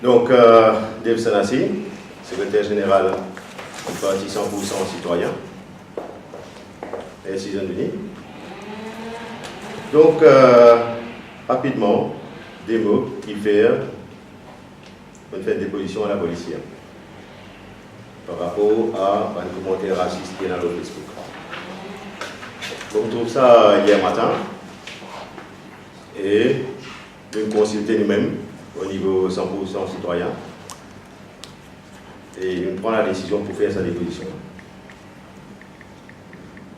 Donc, Dave Sanassi, secrétaire général du parti 100% citoyen, et Season Uni. Donc, rapidement, des mots qui fait des positions à la policière par rapport à un commentaire raciste qui est dans le Facebook. Donc, on trouve ça hier matin et nous consulter nous-mêmes au niveau 100% citoyen et nous prenons la décision pour faire sa déposition.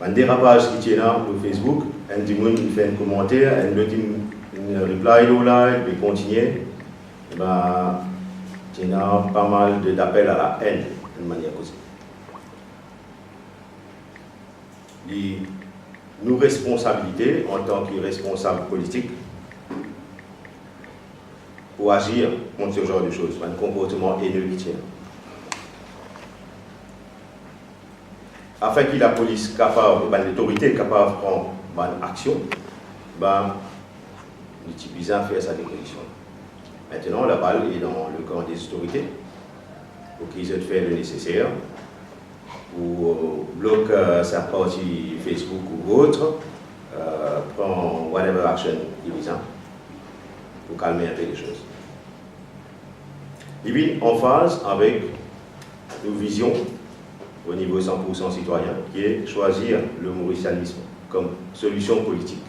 Un dérapage qui tient là sur Facebook, un dit il fait un commentaire, un autre il reply là, il peut continuer. Et ben, il y a pas mal d'appels à la haine d'une manière comme ça. Nos responsabilités en tant que responsables politiques pour agir contre ce genre de choses, un comportement haineux qui tient. Afin que la police capable, l'autorité capable de prendre une action, il est bizarre de faire sa déposition. Maintenant, la balle est dans le camp des autorités pour qu'ils aient fait le nécessaire ou bloquer sa partie Facebook ou autre, prend whatever action il vise pour calmer un peu les choses. Il vit en phase avec nos visions au niveau 100% citoyen, qui est choisir le mauricianisme comme solution politique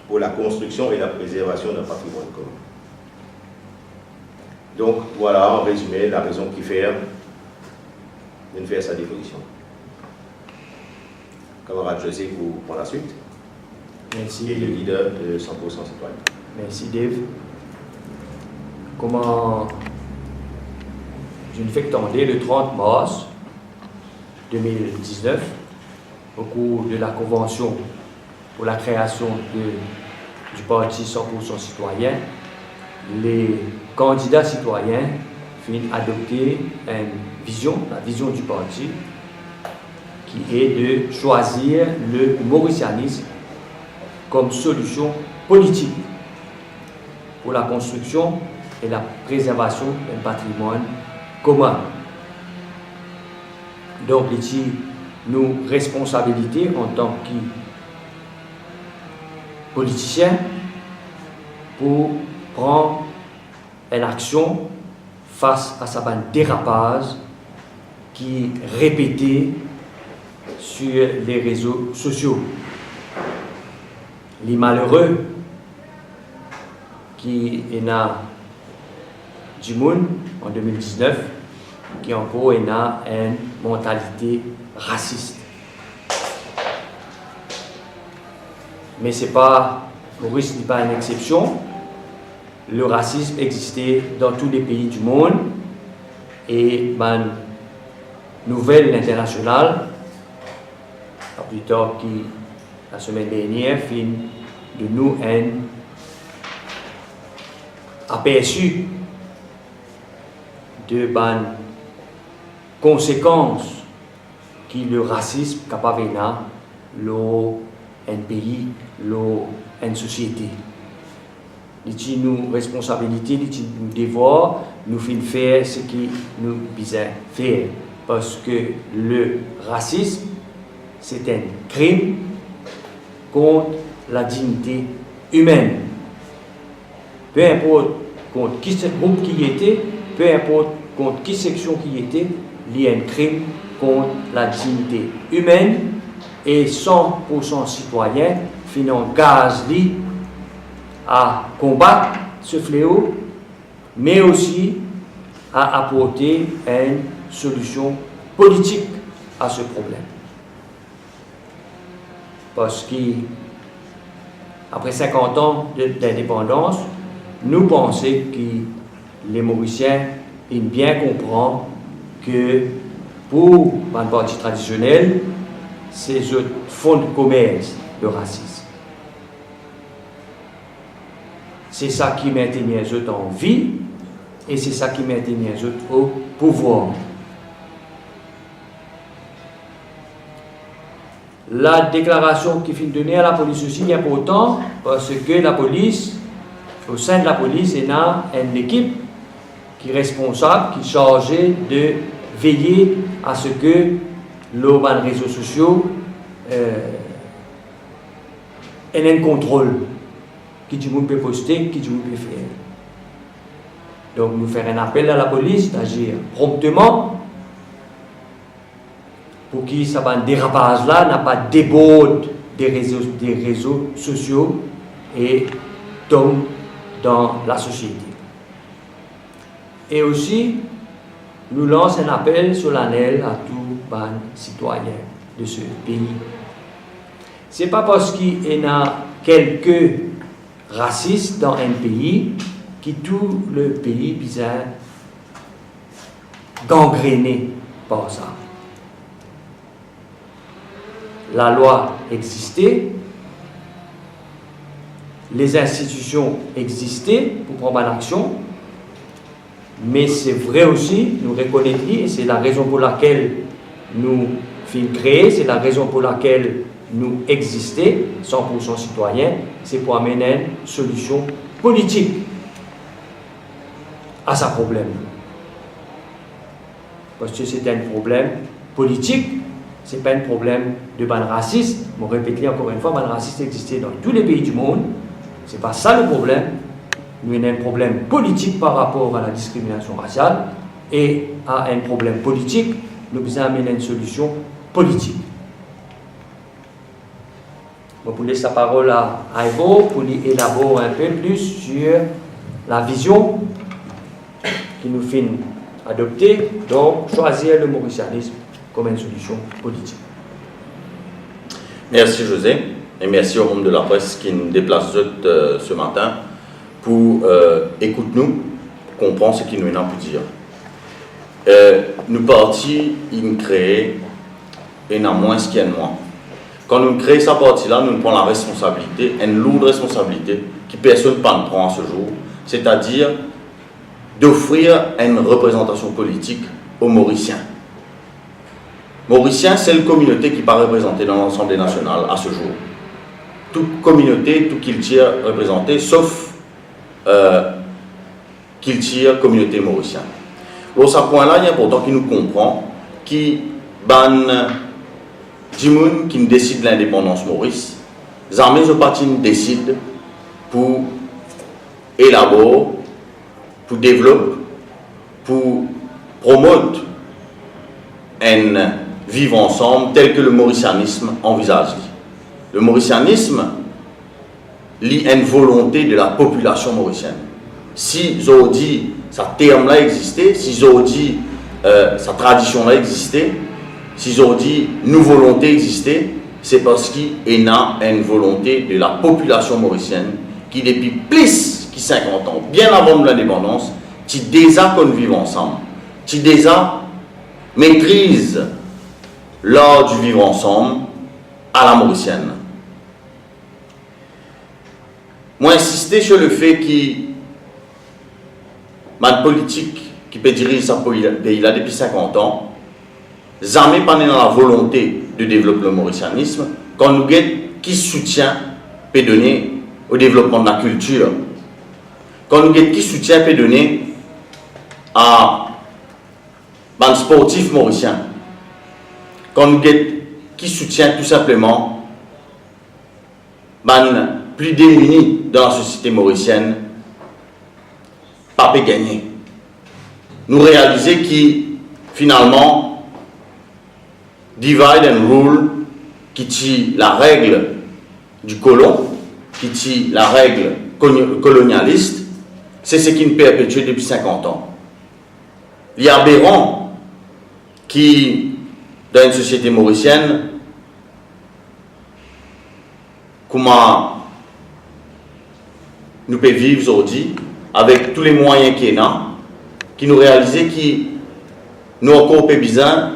pour la construction et la préservation d'un patrimoine commun. Donc voilà en résumé la raison qui fait de faire sa déposition. Camarade José pour la suite. Merci. Et le leader de 100% citoyen. Merci Dave. Comment je ne fais que tendre le 30 mars 2019, au cours de la convention pour la création du parti 100% citoyen, les candidats citoyens finissent adopter une vision, la vision du parti, qui est de choisir le mauricianisme comme solution politique pour la construction et la préservation d'un patrimoine commun. Donc, ici, nos responsabilités en tant que politiciens pour prendre une action face à ce dérapage qui est répété sur les réseaux sociaux. Les malheureux qui est né du monde en 2019, qui encore est une mentalité raciste. Mais c'est pas, Maurice n'est pas une exception. Le racisme existait dans tous les pays du monde et ma nouvelle internationale, pas plus tard que la semaine dernière, fin de nous un aperçu de conséquences que le racisme capable dans un pays, dans une société. C'est nos responsabilités, nos devoirs, nous faire ce que nous devons faire. Parce que le racisme, c'est un crime contre la dignité humaine. Peu importe contre qui ce groupe qui était, peu importe contre qui section qui était, il y a un crime contre la dignité humaine et 100% citoyens finissent gaz à combattre ce fléau, mais aussi à apporter une solution politique à ce problème. Parce qu'après 50 ans d'indépendance, nous pensons que les Mauriciens ils bien comprennent que pour un parti traditionnel, c'est un fonds de commerce de racisme. C'est ça qui maintient les autres en vie et c'est ça qui maintient les autres au pouvoir. La déclaration qui finit donnée à la police aussi est importante parce que la police, au sein de la police, il y a une équipe qui est responsable, qui est chargé de veiller à ce que les réseaux sociaux aient un contrôle. Qui du monde peut poster, qui du monde peut faire. Donc nous faire un appel à la police d'agir promptement pour que ce dérapage-là n'a pas déborde des réseaux sociaux et tombe dans la société. Et aussi, nous lançons un appel solennel à tous les citoyens de ce pays. Ce n'est pas parce qu'il y a quelques racistes dans un pays que tout le pays bizarre gangréné par ça. La loi existait, les institutions existaient pour prendre l'action, mais c'est vrai aussi, nous reconnaissons, et c'est la raison pour laquelle nous fûmes créés, c'est la raison pour laquelle nous existons, 100% citoyens, c'est pour amener une solution politique à ce problème. Parce que c'est un problème politique, ce n'est pas un problème de ban raciste. Je me répète encore une fois, ban raciste existait dans tous les pays du monde. Ce n'est pas ça le problème. Nous avons un problème politique par rapport à la discrimination raciale et à un problème politique, nous devons amener une solution politique. Je vais laisser la parole à Ivo pour lui élaborer un peu plus sur la vision qui nous fait adopter, donc choisir le mauricianisme comme une solution politique. Merci José, et merci au monde de la presse qui nous déplace ce matin pour écouter nous, comprendre ce qu'il nous a pu dire. Nous partis, nous créons, et non moins ce qu'il y a de moins. Quand nous créons cette partie-là, nous prenons la responsabilité, une lourde responsabilité, que personne ne prend à ce jour, c'est-à-dire d'offrir une représentation politique aux Mauriciens. Mauriciens, c'est une communauté qui n'est pas représentée dans l'Assemblée nationale à ce jour. Toute communauté, tout culture représentée, sauf culture communauté mauricienne. Pour ce point-là, il est important qu'il nous comprenne qui du monde qui décide de l'indépendance Maurice, les armées de parti décident pour élaborer, pour développer, pour promouvoir un vivre ensemble tel que le mauricianisme envisage. Le mauricianisme lie une volonté de la population mauricienne. Si aujourd'hui, ce terme-là existait, si aujourd'hui, sa tradition-là existait, si aujourd'hui, nos volontés existaient, c'est parce qu'il y a une volonté de la population mauricienne qui, depuis plus de 50 ans, bien avant l'indépendance, qui déjà qu'on vive ensemble, qui déjà maîtrise l'art du vivre ensemble à la mauricienne. Moi, insister sur le fait que ma politique qui peut diriger ce pays-là depuis 50 ans, jamais pas dans la volonté de développer le mauricianisme, quand nous avons qui soutient peut donner au développement de la culture, quand nous avons qui soutient peut donner à les sportifs mauriciens, quand nous avons qui soutient tout simplement les plus démunis dans la société mauricienne, pas peut gagner. Nous réaliser qui finalement divide and rule, qui tue la règle du colon, qui tue la règle colonialiste, c'est ce qui nous perpétue depuis 50 ans. Il y a aberrant qui, dans une société mauricienne, comment nous pouvons vivre aujourd'hui avec tous les moyens qu'il y a, qui nous réalisent que nous encore besoin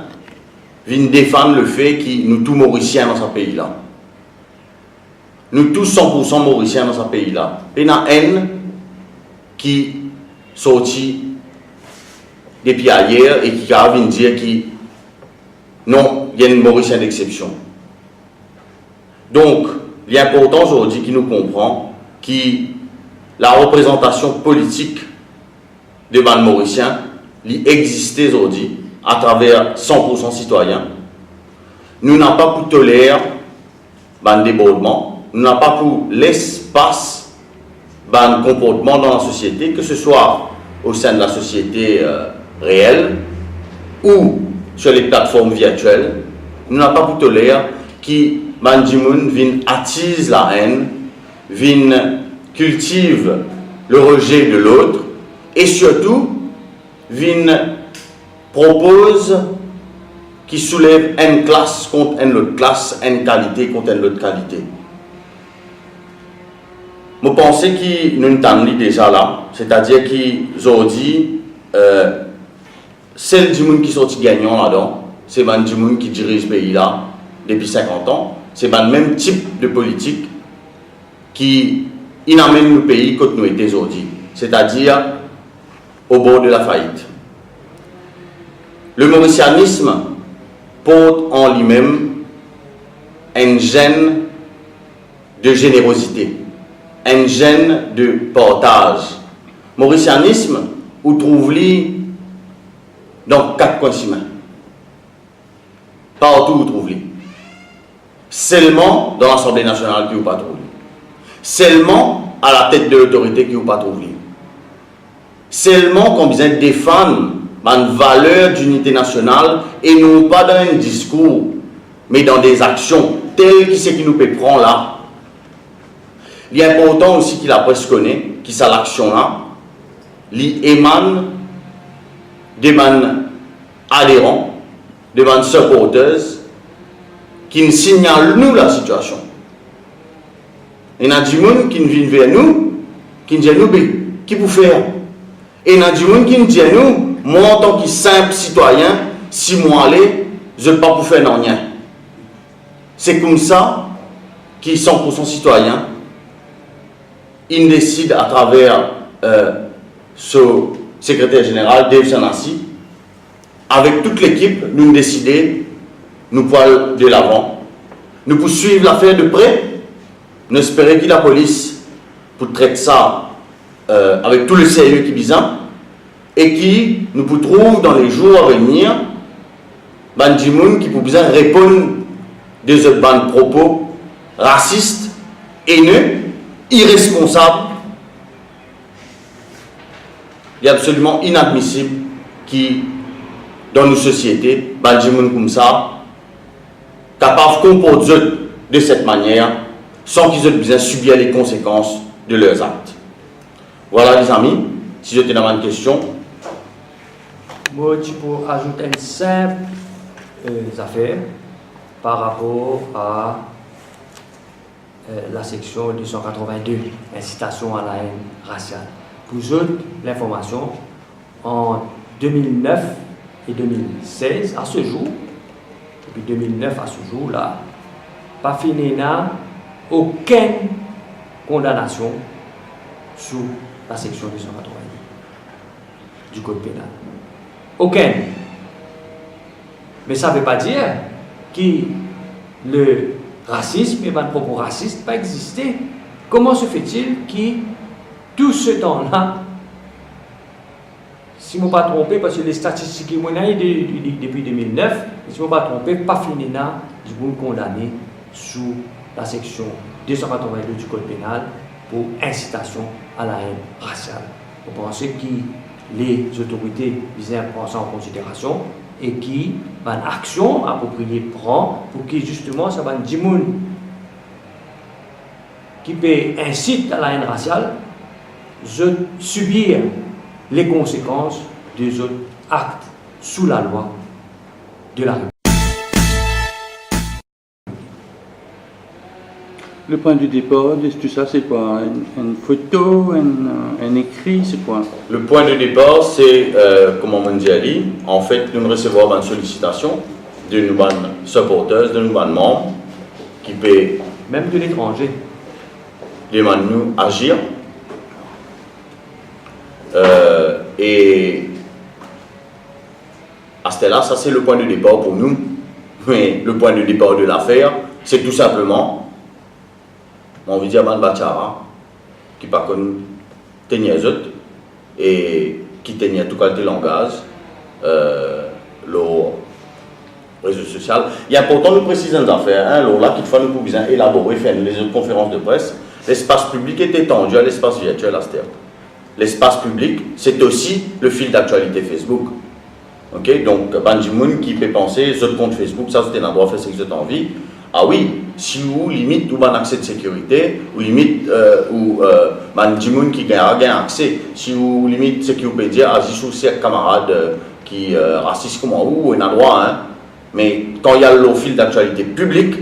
viennent défendre le fait que nous tous mauriciens dans ce pays-là. Nous tous 100% mauriciens dans ce pays-là. Et il y a une qui sortit depuis ailleurs et qui a envie de dire que non, il y a une mauricienne d'exception. Donc, il est important aujourd'hui qu'il nous comprend que la représentation politique des bandes mauriciens, qui existent aujourd'hui à travers 100% citoyens. Nous n'avons pas pu tolérer un débordement, nous n'avons pas pu l'espace d'un comportement dans la société, que ce soit au sein de la société réelle ou sur les plateformes virtuelles. Nous n'avons pas pu tolérer qui Bandimoun vient attise la haine, vient cultive le rejet de l'autre et surtout vient propose qui soulève une classe contre une autre classe, une qualité contre une autre qualité. Je pense que nous sommes déjà là, c'est-à-dire qu'aujourd'hui, celle du monde qui sont gagnants là-dedans, c'est le monde qui dirige ce pays-là depuis 50 ans, c'est le même type de politique qui amène le pays que nous étions aujourd'hui, c'est-à-dire au bord de la faillite. Le mauricianisme porte en lui-même un gène de générosité, un gène de partage. Mauricianisme, où trouve-t-il dans 4 coins de main. Partout où trouve-t-il. Seulement dans l'Assemblée nationale qui vous pas trouvé. Seulement à la tête de l'autorité qui vous pas trouvé. Seulement qu'on besoin de défendre une valeur d'unité nationale et non pas dans un discours, mais dans des actions telles que ce qui nous peut prendre là. Il est important aussi que la presse connaît, qui ça l'action là, il émane des adhérents, des supporters, qui nous signalent nous la situation. Et il y a des gens qui viennent vers nous, qui nous disent nous, qui peut faire? Et il y a des gens qui nous disent nous, moi en tant que simple citoyen, si moi allais, je ne peux pas pour faire rien. C'est comme ça qu'ils sont 100% citoyens. Ils décident à travers ce secrétaire général, Dave Sanassi, avec toute l'équipe, nous décider, nous pouvons aller de l'avant. Nous pouvons suivre l'affaire de près. Nous espérons que la police pour traiter ça avec tout le sérieux qui besoin et qui nous trouve dans les jours à venir des gens qui pour besoin répondre des autres propos racistes, haineux, irresponsables. Il est absolument inadmissible qui dans nos sociétés, des gens comme ça, capables de comporter de cette manière sans qu'ils aient besoin de subir les conséquences de leurs actes. Voilà les amis, si je te demande une question. Moi, tu peux ajouter une simple affaire par rapport à la section 282, incitation à la haine raciale. Pour eux, l'information, en 2009 et 2016, à ce jour, depuis 2009 à ce jour, là, pas fini n'a aucune condamnation sous la section 282 du Code pénal. Aucune. Mais ça ne veut pas dire que le racisme et le propos raciste pas existé. Comment se fait-il que tout ce temps-là, si je ne me pas trompé, parce que les statistiques que j'ai depuis 2009, si je ne me pas trompé, pas fini là, du monde condamné sous la section 282 du Code pénal pour incitation à la haine raciale. Vous pensez que les autorités visaient prendre ça en considération et qui, une action appropriée prend pour que justement ça va dire qui peut inciter à la haine raciale, de subir les conséquences des autres actes sous la loi de la République. Le point de départ de tout ça, c'est quoi? Une photo, un écrit, c'est quoi? Le point de départ, c'est, comme on dit Ali, en fait, nous recevons une sollicitation de nos supporters, de nos membres, qui peut même de l'étranger, demander nous agir. Et à ce là, ça c'est le point de départ pour nous. Mais le point de départ de l'affaire, c'est tout simplement, on veut dire, Bachara, qui pas connu Téniazot, et qui tenait tout qualité langage, le réseau social. Il est important de préciser une affaire, hein, là, qu'il faut nous pour bien élaborer, faire les autres conférences de presse. L'espace public est étendu à l'espace virtuel à Stern. L'espace public, c'est aussi le fil d'actualité Facebook. Ok, donc, Banjimoun qui peut penser, ce compte Facebook, ça c'était un endroit fait ce que vous avez envie. Ah oui, si vous limite tout un accès de sécurité, ou limite, Banjimoun qui a accès, si vous limite ce qui vous peut dire, agis sur ses camarades qui racistes comme vous, un endroit, hein. Mais quand il y a le fil d'actualité public,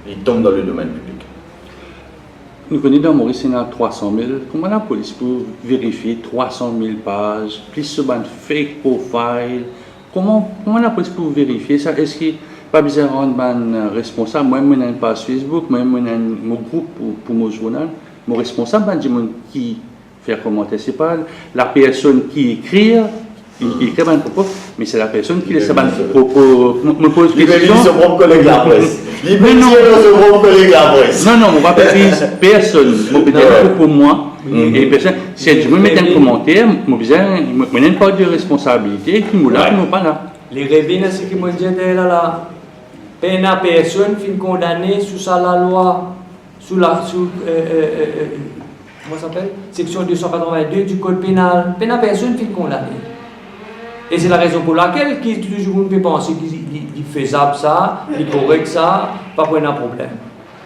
il tombe dans le domaine public. Nous connaissons dans Maurice, il y a 300 000. Comment la police peut vérifier 300 000 pages, plus ce fake profile? Comment la police peut vérifier ça? Est-ce qu'il n'y a pas besoin de rendre un responsable? Moi, j'ai une page Facebook, moi, j'ai un groupe pour mon journal. Mon responsable, c'est le qui fait commenter. Ce n'est pas la personne qui écrit. Il écrit un propos, mais c'est la personne qui laisse un propos. Me pose des questions. Il mon collègue la presse. Il mon collègue la presse. Non, on va pas dire personne. Je peux dire pour moi. Et personne. Si je me mets un commentaire, je n'ai pas de responsabilité. Qui me l'a, qui pas là. Les revines, c'est qui me dit là. Peine à personne fin condamné sous la loi, sous la. Comment ça s'appelle? Section 282 du code pénal. Peine à personne fin condamné. Et c'est la raison pour laquelle qui toujours peut penser qu'il est faisable ça, il est correct ça, pas pour un problème.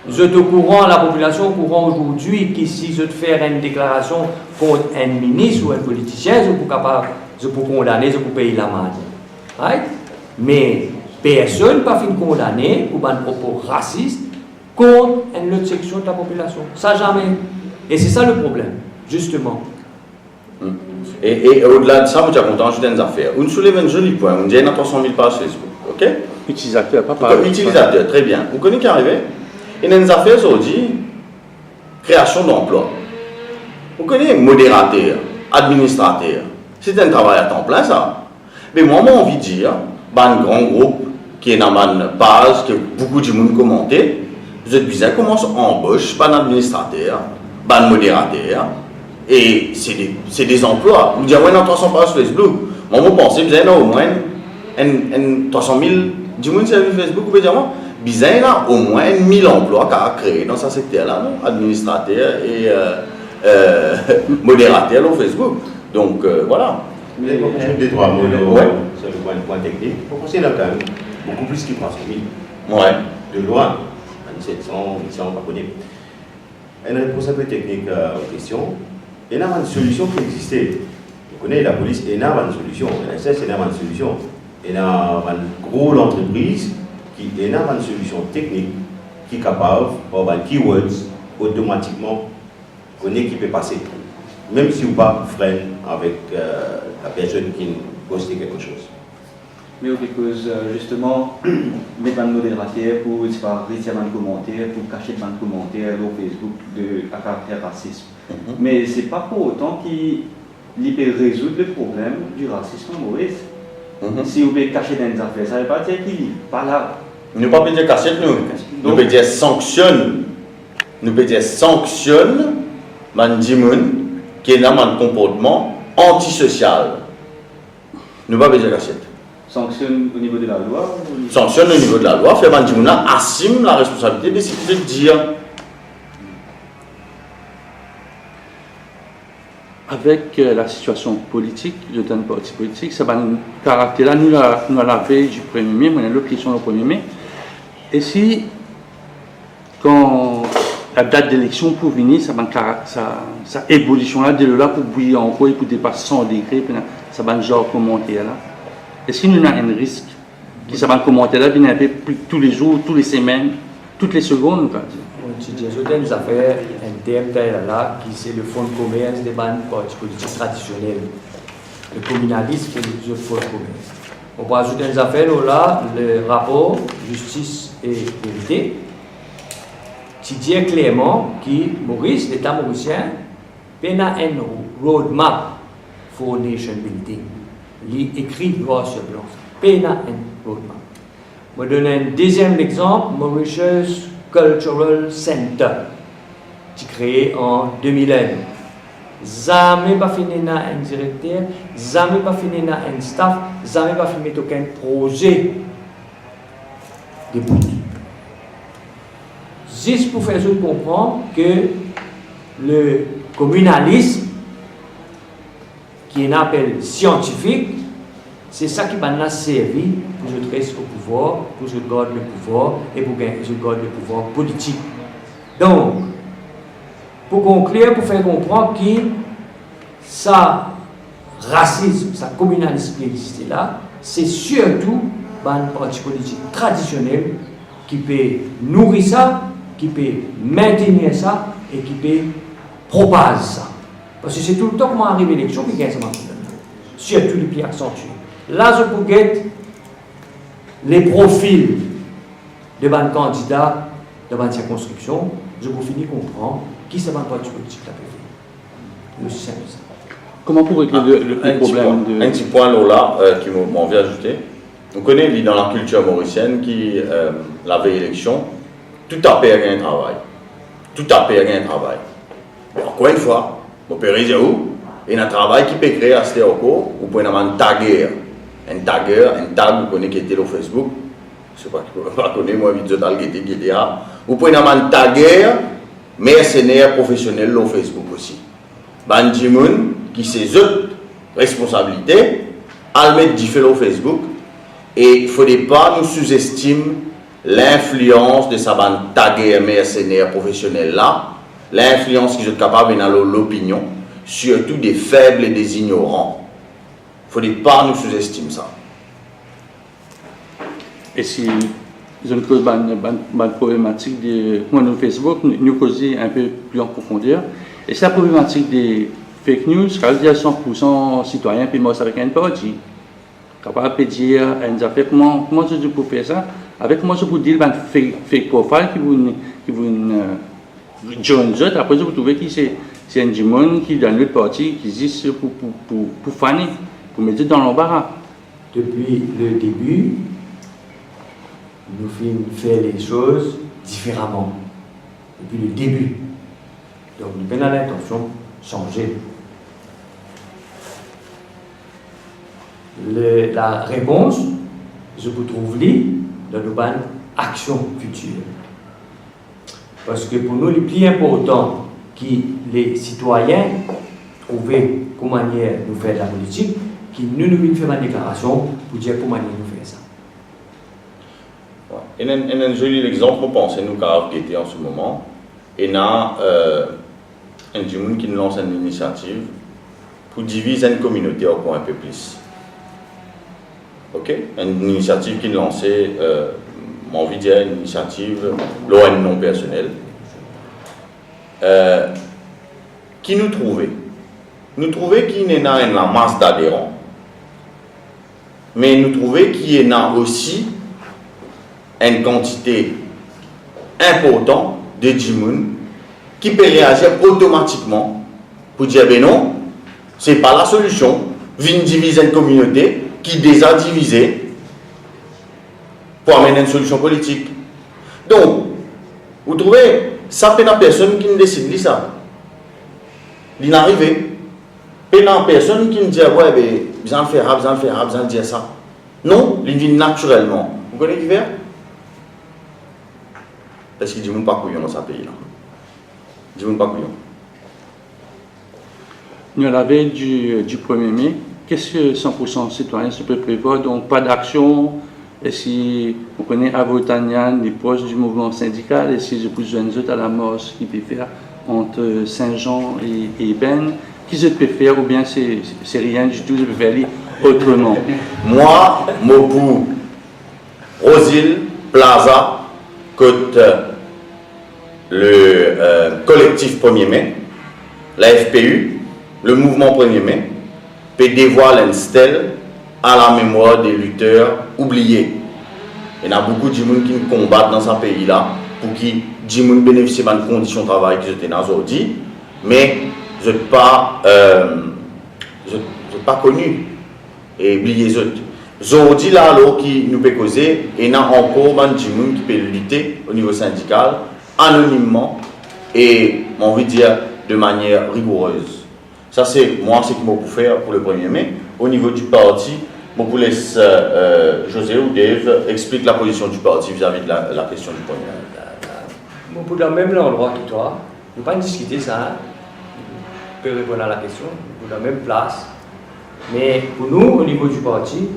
Je suis au courant, la population au courant aujourd'hui, que si je te fais une déclaration contre un ministre ou un politicien, je peux condamner, je peux payer l'amende. Right? Mais personne ne peut pas condamner pour un propos raciste contre une autre section de la population. Ça jamais. Et c'est ça le problème, justement. Et au-delà de ça, je suis content d'ajouter des affaires. On soulève un joli point. On dit qu'il y a 300 000 pages Facebook. Ok? Utilisateur, pas par. Utilisateur, très bien. Vous connaissez qui arrive? Il y a des affaires aujourd'hui, création d'emplois. Vous connaissez modérateur, administrateur. C'est un travail à temps plein, ça. Mais moi, j'ai envie de dire, un grand groupe qui est dans une page, que beaucoup de monde commenté, vous êtes bizarre, commence à embaucher, pas d'administrateur, pas de modérateur. Et c'est des emplois. Vous dites, ouais, dans 300 pages Facebook. Moi, je pense que vous avez au moins 300 000 du monde sur Facebook. Vous pouvez dire, vous avez au moins 1000 emplois qu'à créer dans ce secteur-là, administrateur et modérateur sur Facebook. Donc, voilà. Vous avez beaucoup de droits, sur le point technique. Pour conseiller quand même beaucoup plus qu'il pense. Ouais. De loin, 700, 800, pas connu. Une réponse un peu technique aux questions. Il y a une solution qui existait. Vous connaissez la police, il y a une solution. La NSS, il y a une solution. Il y a une grosse entreprise qui a une solution technique qui est capable, par des keywords, automatiquement, qui peut passer. Même si vous n'avez pas freine avec la personne qui poste quelque chose. Mais parce justement, mettre un modérateur pour retirer un commentaire, pour cacher un commentaire sur Facebook à caractère raciste. Mais ce n'est pas pour autant qu'il peut résoudre le problème du racisme en Maurice. Si vous pouvez cacher dans les affaires, ça ne veut pas dire qu'il n'est pas là. Nous ne pouvons pas dire cacher, nous pouvons dire sanctionne. Nous pouvons dire sanctionne Mandimoun qui est dans un comportement antisocial. Nous ne pouvons pas dire cacher. Sanctionne au niveau de la loi? Sanctionne au niveau de la loi, fait Mandimouna assume la responsabilité de ce qu'il veut dire. Avec la situation politique, de un parti politique, ça va un caractère-là, nous la veille du 1er mai, on a l'autre question le 1er mai. Et si, quand la date d'élection pour venir, ça évolution-là, de là pour bouillir encore et pour dépasser 100 degrés, ça va un genre commentaire-là. Est-ce qu'il y a un risque que ça va un commentaire-là, venir un peu plus tous les jours, toutes les semaines, toutes les secondes? J'ai des affaires internes là, qui c'est le fonds de commerce des banques politiques traditionnelles. Le communalisme, c'est le fonds de commerce. On peut ajouter des affaires là, le rapport justice et vérité, qui dit clairement que Maurice, l'État mauricien, a un roadmap for nation building. Il écrit noir sur blanc. Il a un roadmap. Je vais donner un deuxième exemple, Mauritius Cultural Center, qui est créé en 2001. jamais pas fini na un directeur, jamais pas fini na un staff, jamais pas fini aucun projet de bout. Juste pour faire vous comprendre que le communalisme, qui est un appel scientifique, c'est ça qui m'a servi pour je reste au pouvoir, pour je garde le pouvoir et pour que je garde le pouvoir politique. Donc, pour conclure, pour faire comprendre que ça racisme, ça communalisme qui existe là, c'est surtout un parti politique traditionnel qui peut nourrir ça, qui peut maintenir ça et qui peut propager ça. Parce que c'est tout le temps comment arrive l'élection qui gagne ça maintenant. Surtout les plus accentués. Là, je peux guetter les profils de ban candidats de ban circonscription, je peux finir comprendre qui c'est ban parti politique là peut faire. Comment pour régler le problème de... Un petit point là qui m'en vient ajouter. On connaît dans la culture mauricienne qui la veille élection, tout a perdu un travail. Tout a perdu un travail. Mais encore une fois, on peut dire où il y a un travail qui peut créer à ce moment où vous pouvez avoir un tagger, un tag vous connaissez qui était sur Facebook. Je ne sais pas si vous moi vite qui était là. Vous pouvez avoir un tagger mercenaire professionnel sur Facebook aussi. Bandimoun qui ses autres responsabilités, à le mettre sur Facebook. Et il ne faudrait pas nous sous-estimer l'influence de sa bande taguée mercenaire professionnel là, l'influence qu'ils sont capables de l'opinion, surtout des faibles et des ignorants. Il ne faudrait pas nous sous-estimer ça. Et si ils ont une problématique de Facebook, nous causons un peu plus en profondeur. Et c'est la problématique des fake news, car il y a 100% citoyens qui mordent avec un parti. Capable de dire à une affaire comment je peux faire ça, avec comment je peux dire un fake profile qui vous joint les autres, après je peux trouver que c'est un démon qui dans l'autre parti qui existe pour faner, pour mettre dans l'embarras. Depuis le début, nous faisons les choses différemment. Depuis le début. Donc nous avons l'intention de changer. La réponse, je vous trouve dans nos actions futures. Parce que pour nous, le plus important que les citoyens trouvent comment manière nous faire de la politique, qui nous fait une déclaration pour dire comment nous faire ça. Et un joli exemple, on pense, nous qui était en ce moment, et il y a un monde qui lance une initiative pour diviser une communauté encore un peu plus. Ok, une initiative qui est lancée, j'ai envie de dire une initiative l'ON non personnelle, qui nous trouvait. Nous trouvait qu'il y a une masse d'adhérents, mais nous trouvait qu'il y a aussi une quantité importante de gens qui peut réagir automatiquement pour dire ben non, ce n'est pas la solution, venir diviser une communauté qui est déjà divisée pour amener une solution politique. Donc, vous trouvez, ça peut être personne qui ne décide de ça. Il n'est arrivé. Il n'y a personne qui me dit, ouais, ben, besoin de faire, besoin de dire ça. Non, il vient naturellement. Vous connaissez qui fait? Parce qu'il dit, il n'y a pas couillon dans ce pays-là. Il dit, pas couillon. Nous, à la veille du 1er mai, qu'est-ce que 100% citoyens se peut prévoir? Donc, pas d'action. Et si vous connaissez Avotanian, les proches du mouvement syndical, et si je pousse jeunes autres à la mort, ce qu'ils peuvent faire entre Saint-Jean et Ben, qui se peut faire, ou bien c'est rien du tout, je peux faire autrement. Moi, Mopou, Rosil, Plaza, côte le collectif 1er mai, la FPU, le mouvement 1er mai, peut dévoiler une stèle à la mémoire des lutteurs oubliés. Il y a beaucoup de gens qui combattent dans ce pays-là pour qui les gens bénéficient de conditions de travail qui étaient dans aujourd'hui, mais je n'ai pas connu et oublié les autres. Aujourd'hui, là, alors qui nous peut causer, il y a encore des gens qui peuvent lutter au niveau syndical, anonymement et, on veut dire, de manière rigoureuse. Ça, c'est moi, ce qu'il m'a pu faire pour le 1er mai. Au niveau du parti, je vous laisse José ou Dave expliquer la position du parti vis-à-vis de la question du 1er mai. Pour le même endroit que toi, nous ne pas discuter ça. Hein. Je peux répondre à la question, pour la même place. Mais pour nous, au niveau du parti,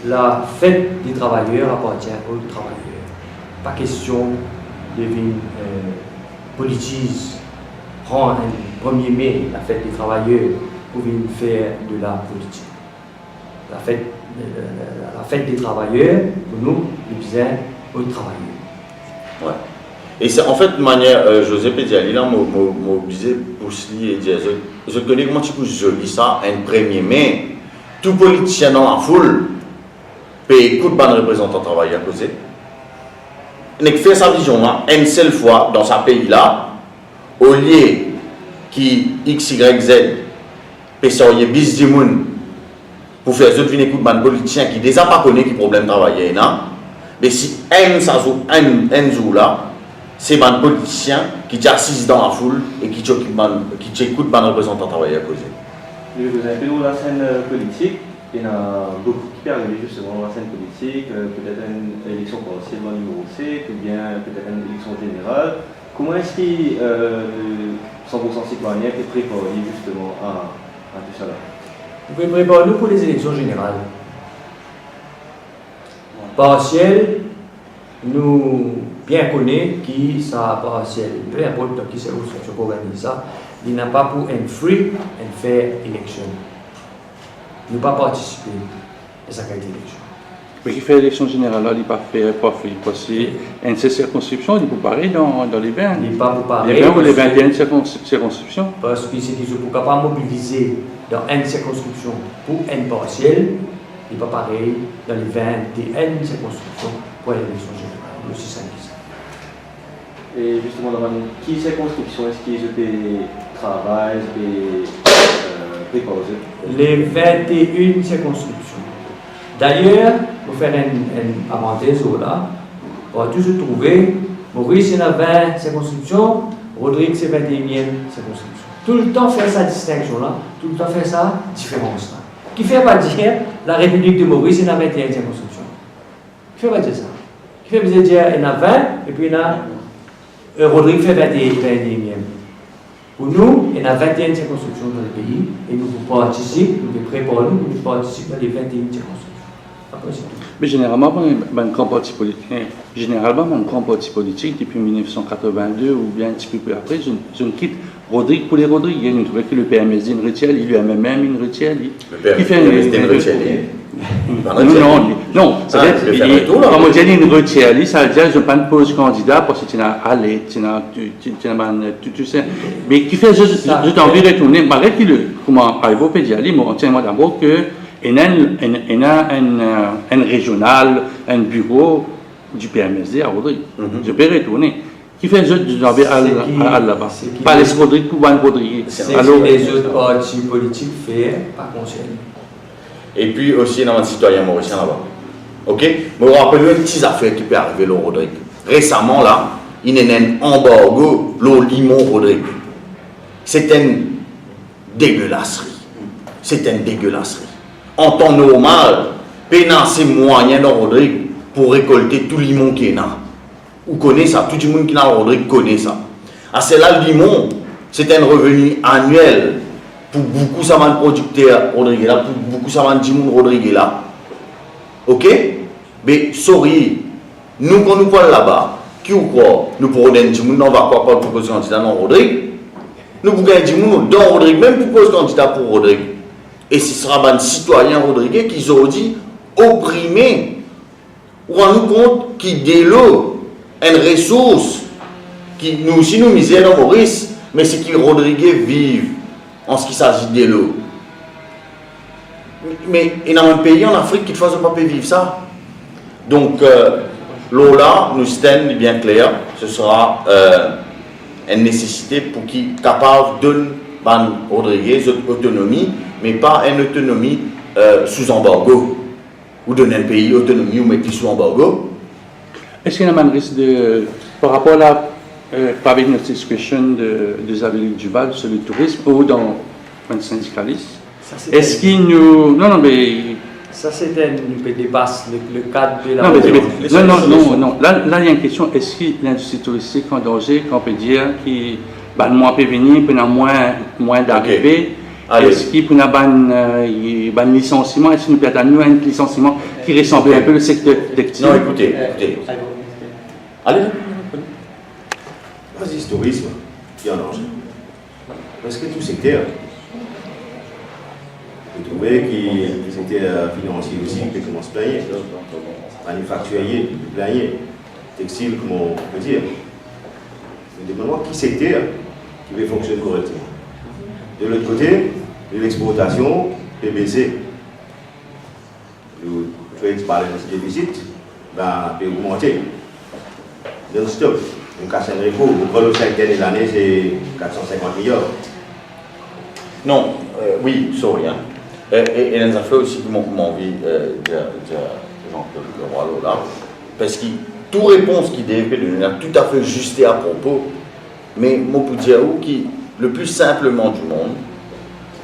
la fête des travailleurs appartient aux travailleurs. Pas question de politiser, prendre un 1er mai, la fête des travailleurs, pour venir faire de la politique. La fête des travailleurs, pour nous, nous disons aux travailleurs. Ouais. Et c'est en fait, de manière, José Pédiali, là, mobilisé pour se dire, et dire, je connais comment tu peux joli ça, un 1er mai, tout politicien dans la foule, peut écouter ban représentant travailler à causer. Il fait sa vision là, une seule fois dans sa pays là, au lieu qui X, Y, Z, peut sortir bis du monde pour faire autres venir écouter ban politicien qui déjà pas connaît qui problème travailler là, mais si un jour là, c'est un politicien qui t'assise dans la foule et qui t'écoute ban représentant travailler à causer. Vous avez fait dans la scène politique, il y en a beaucoup qui arrivent justement dans la scène politique, peut-être une élection potentielle dans le numéro C, ou bien peut-être une élection générale. Comment est-ce qu'il 100% citoyen est préparé justement à tout ça là? Vous pouvez préparer nous pour les élections générales. Partiel, nous bien connaissons qui ça partiel, peu importe qui c'est où on organise ça, il n'a pas pour une free and fair élection. Nous pas participer à cette élection. Mais qui fait l'élection générale, là, il n'est pas fait, parce que une circonscription, il peut parler dans les 20. Il n'est pas pour parler. Les 20 ou les 21 circonscriptions. Parce que c'est qu'ils ne peuvent pas mobiliser dans une circonscription pour une partielle, il n'est pas pareil dans les 21 circonscriptions pour l'élection générale. Aussi simple que ça. Et justement, dans quelle circonscription est-ce qu'ils travaillent et préposent? Les 21 circonscriptions. D'ailleurs, pour faire une parenthèse là, on va toujours trouver, Maurice il a 20 circonscriptions, Rodrigue c'est 21e circonscription. Tout le temps faire sa distinction là, tout le temps faire sa différence là. Qui fait pas dire la République de Maurice il a 21 circonscriptions. Qui fait pas dire ça. Qui fait dire il y en a 20 et puis il y a Rodrigue fait 21e. Pour nous, il y a 21 circonscriptions dans le pays et nous participons, nous préparons, nous participons dans les 21 circonscriptions. Après, c'est tout. Mais généralement, un grand parti politique, depuis 1982 ou bien un petit peu plus après, je ne quitte Rodrigue pour les Rodrigue. Il trouvait que le PMSD une retielle, il lui a même une retielle. Le PMSD une retielle. Non, c'est-à-dire, comme on dit, une retielle, ça veut dire je ne pas pose candidat parce que tu n'as allé, tu sais. Mais qui fait, je t'en vais retourner, malgré que, comment, par exemple, Pédiali, on tient moi d'abord que il y a un régional, un bureau du PMSD à Rodrigue. Je peux retourner. Qui fait je t'en vais à là-bas. Pas les Rodrigue pour Van Rodrigue. C'est ce que les autres partis politiques font par conseil. Et puis aussi dans un citoyen mauricien là-bas. Ok? Je me rappelle une petite affaire qui peut arriver au Rodrigue. Récemment là, il y a un embargo au limon Rodrigue. C'est une dégueulasserie. C'est une dégueulasserie. En temps normal, pénal c'est moyen dans Rodrigue pour récolter tout le limon qui est là. Vous connaissez ça, tout le monde qui est dans Rodrigue connaît ça. Ah, c'est là le limon, c'est un revenu annuel. Pour beaucoup, ça va être producteur Rodrigue là, pour beaucoup, ça va être Dimon Rodrigue là. Ok? Mais, sorry, nous, quand nous parlons là-bas, qui ou quoi? Nous pourrons dire Dimon, on va pas proposer candidat dans Rodrigue. Nous pouvons dire Dimon dans Rodrigue, même proposer candidat pour Rodrigue. Et ce sera un citoyen Rodrigue qui ont dit opprimé. Ou rend-nous compte qu'il déloue une ressource qui nous aussi nous misère dans Maurice, mais c'est qui Rodrigue vivent en ce qui s'agit de l'eau. Mais il y a un pays en Afrique qui ne faisait pas vivre ça. Donc, l'eau là, nous sommes bien clair, ce sera une nécessité pour qui est capable de donner Rodrigue autonomie, mais pas une autonomie sous embargo. Ou donner un pays autonomie ou mettre sous embargo. Est-ce qu'il y a un risque de, par rapport à avec notre discussion de Isabelle Duval sur le tourisme ou dans un syndicaliste. Ça, c'est Est-ce qu'il nous... Non, non, mais... Ça, c'est un dépasse le cadre de la... Non, non. Là, il y a une question. Est-ce que l'industrie touristique en danger, qu'on peut dire, qui va moins venir, puis moins d'arrivées? Est-ce qu'il y a un licenciement? Est-ce qu'il nous peut nous un licenciement qui ressemble un peu au secteur textile? Non, écoutez. Allez. Vas-y, ce tourisme qui est en danger. Parce que tout secteur, vous trouvez qu'ils étaient financiers aussi, qui commencent à se plaigner. Manufacturier, plaigner. Textile, comment on peut dire. Je me demande qui secteur qui va fonctionner correctement. De l'autre côté, l'exportation peut baisser. Le trade balance déficit peut augmenter. Donc, stop. On casse un repos. On prend le 5 dernières années, c'est 450 milliards. Non, oui, sorry. Hein. Et les affaires aussi qui m'ont envie de Jean-Claude Leroy là, parce que toute réponse qui devait donner est tout à fait juste et à propos, mais moi pour dire qui le plus simplement du monde,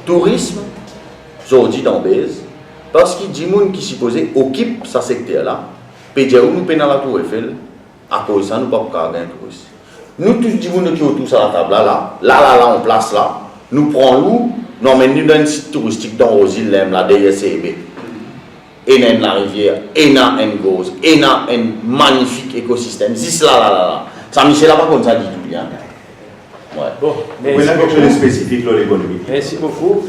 tourisme, aujourd'hui dans Bèze, parce qu'il dit monde qui supposé occupe sa secteur là, peut dire où nous payons la Tour Eiffel, à cause de ça nous ne pouvons pas gagner tourisme. Nous tous les gens qui sont tous à la table là, en place là, nous prenons nous emmènons dans un site touristique dans Rosil, la DSCB. Et dans la rivière, et dans un gauze, et dans un magnifique écosystème. C'est là. Saint-Michel n'a pas comme ça dit tout bien. Bon, mais là, quelque chose de spécifique dans l'économie. Merci beaucoup.